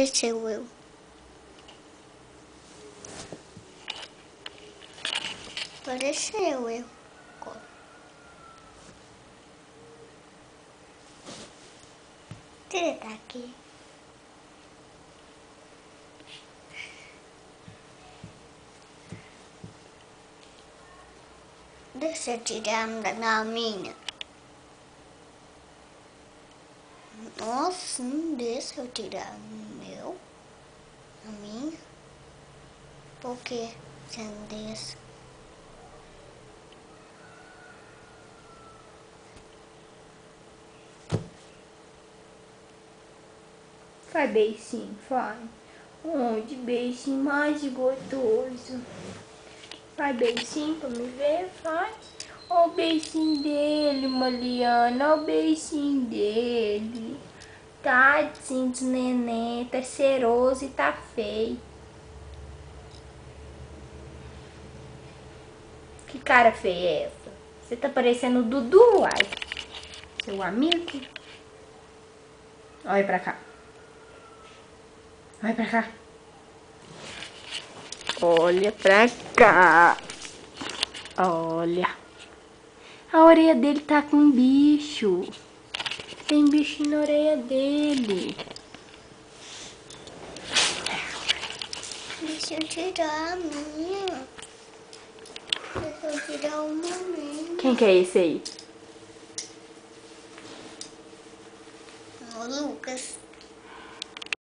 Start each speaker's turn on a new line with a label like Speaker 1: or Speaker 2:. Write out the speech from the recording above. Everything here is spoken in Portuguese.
Speaker 1: Apareceu eu. Apareceu eu. Ele tá aqui. Deixa eu tirar na minha. Nossa, não deixa eu tirar o meu. A minha. Por que você não deixa?
Speaker 2: Faz beicinho, faz. Onde beicinho mais gostoso. Faz beicinho pra me ver, faz. Ó o beicinho dele, Mariana. Ó o beicinho dele. Tadinho do neném. Tá cheiroso e tá feio. Que cara feia é essa? Você tá parecendo o Dudu, ai. Seu amigo. Olha pra cá. Olha pra cá. Olha pra cá. Olha. A orelha dele tá com bicho. Tem bicho na orelha dele.
Speaker 1: Deixa eu tirar a minha. Deixa eu tirar uma minha.
Speaker 2: Quem que é esse aí?
Speaker 1: O Lucas.